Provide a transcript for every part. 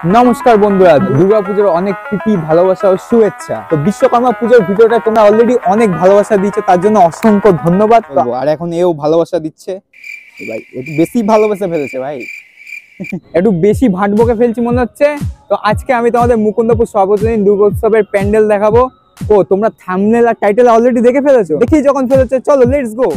নমস্কার বন্ধুরা, দুর্গাপুজোর অনেক প্রীতি ভালোবাসা ও শুভেচ্ছা। তো বিশ্বকর্মা পুজোর ভিডিওটা তোমরা অলরেডি অনেক ভালোবাসা দিচ্ছ, তার জন্য অসংখ্য ধন্যবাদ। আর এখন এও ভালোবাসা দিচ্ছে ভাই, একটু বেশি ভালোবাসা ফেলেছে ভাই, একটু বেশি ভাট বকে ফেলছি মনে হচ্ছে। তো আজকে আমি তোমাদের মুকুন্দপুর সর্বজনীন দুর্গোৎসবের প্যান্ডেল দেখাবো। ও তোমরা থাম্বনেল আর টাইটেল অলরেডি দেখে ফেলেছো, দেখি যখন ফেলেছো চলো লেটস গো।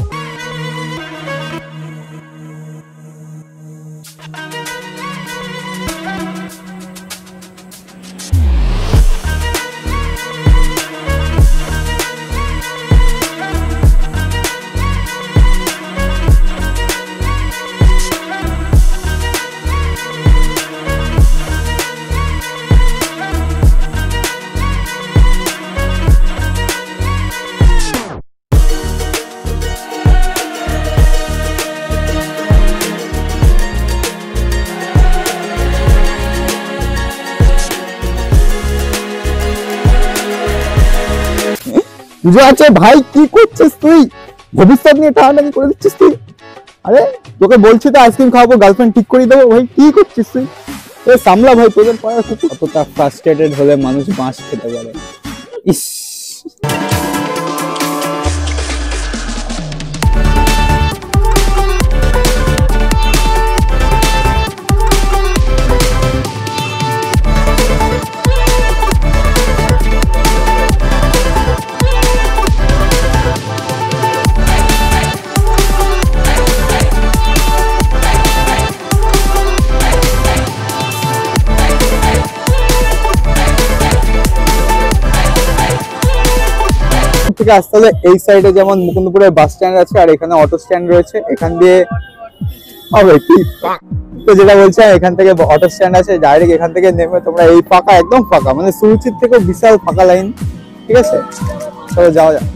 পুজো আছে ভাই, কি করছিস তুই? ভবিষ্যৎ নিয়ে টানাটানি করে দিচ্ছিস তুই। আরে তোকে বলছি তো আইসক্রিম খাওয়াবো, গার্লফ্রেন্ড ঠিক করে দেবো। ভাই কি করছিস তুই? এ সামলা ভাই, তোদের পাড়ার কুকুর। কতটা ফ্রাস্ট্রেটেড হলে মানুষ বাঁশ খেতে পারে। ইস থেকে আসতে হলে এই সাইডে যেমন মুকুন্দপুরের বাস স্ট্যান্ড আছে আর এখানে অটো স্ট্যান্ড রয়েছে, এখান দিয়ে হবে কি তো যেটা বলছে, এখান থেকে অটো স্ট্যান্ড আছে, ডাইরেক্ট এখান থেকে নেমে তোমরা এই ফাঁকা, একদম ফাঁকা, মানে সুরুচির থেকে বিশাল ফাঁকা লাইন, ঠিক আছে? চলো যাওয়া যাক।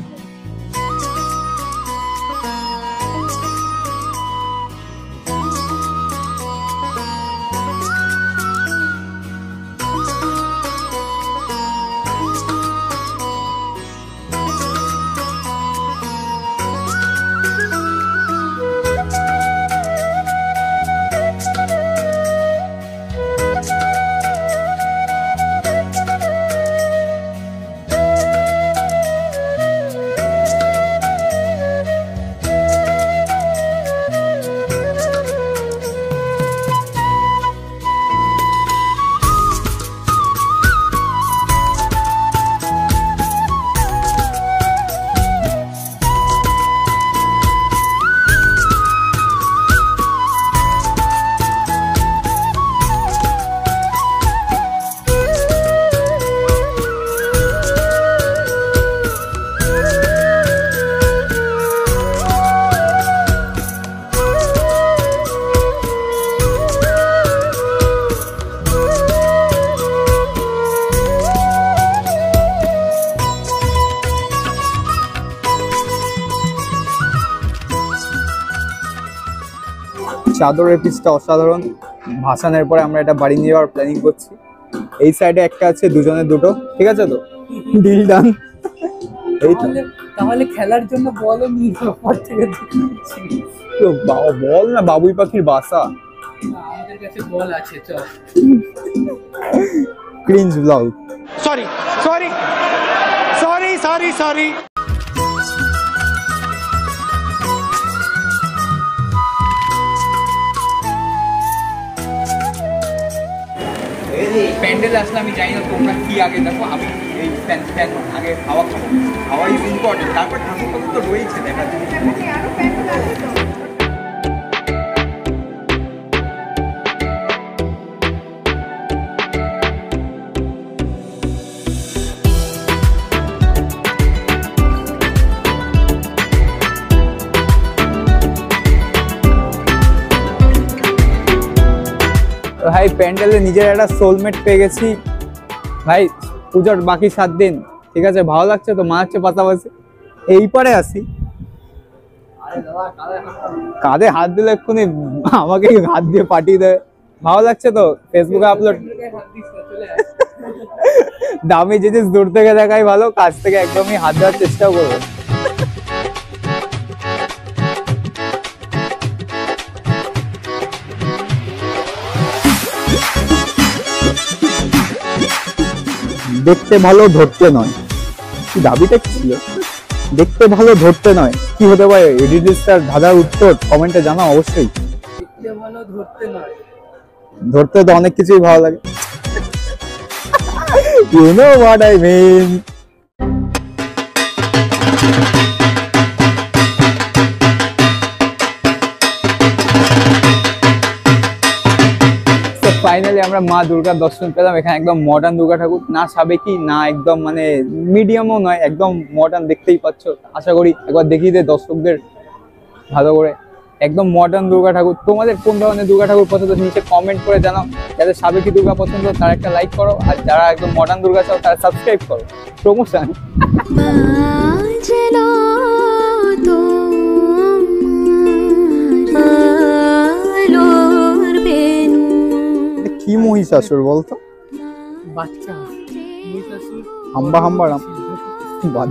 চাদরের পিসটা অসাধারণ, ভাসানের পরে আমরা এটা বাড়ি নিয়ে যাওয়ার প্ল্যানিং করছি। এই সাইডে একটা আছে, দুজনের দুটো, ঠিক আছে তো? Deal done. এই তাহলে খেলার জন্য বলও নিয়ে পর থেকে তো বল না, বাবুই পাখির বাসা। আমাদের কাছে বল আছে, চল। Cringe blog. Sorry sorry sorry sorry sorry. Pandal আসলে আমি জানি না তোমরা কি আগে দেখো, আমি এই প্যান আগে হাওয়া খাবো। হাওয়া ইজ ইম্পর্টেন্ট, তারপর ঠাকুর ঠাকুর তো রয়েছে দেখার জন্য। ভাই প্যান্ডেলে নিজের একটা সোলমেট পেয়ে গেছি ভাই। পুজোর বাকি 7 দিন, ঠিক আছে? ভালো লাগছে তো, মা হচ্ছে পাশাপাশি। এই পারে আসি, কাঁধে হাত দিলে এক্ষুনি আমাকে হাত দিয়ে পাঠিয়ে দেয়। ভালো লাগছে তো, ফেসবুকে আপলোড। দামি জিনিস দূর থেকে দেখাই ভালো, কাছ থেকে একদমই হাত দেওয়ার চেষ্টাও করবো। দেখতে ভালো ধরতে নয়। কি দাবিটা কি ছিল? দেখতে ভালো ধরতে নয়, কি হতে পারে? এডিটর ধাঁধার উত্তর কমেন্টে জানাও অবশ্যই। দেখতে ভালো ধরতে নয়। ধরতে তো অনেক কিছুই ভালো লাগে। You know what I mean. Finally আমরা মা দুর্গার দর্শন পেলাম। এখানে একদম মডার্ন দুর্গা ঠাকুর, না সাবেকি না একদম মানে মিডিয়ামও নয়, একদম মডার্ন, দেখতেই পাচ্ছ। আশা করি একবার দেখিয়ে দে দর্শকদের ভালো করে। একদম মডার্ন দুর্গা ঠাকুর। তোমাদের কোন ধরনের দুর্গা ঠাকুর পছন্দ নিচে কমেন্ট করে জানাও। যাদের সাবেকি দুর্গা পছন্দ তারা একটা লাইক করো, আর যারা একদম মডার্ন দুর্গা চাও তারা সাবস্ক্রাইব করো। প্রমোশন। কি মহিষাসুর বলতো? বাচ্চা মহিষাসুর। হাম্বা হাম্বা রাম বাদ।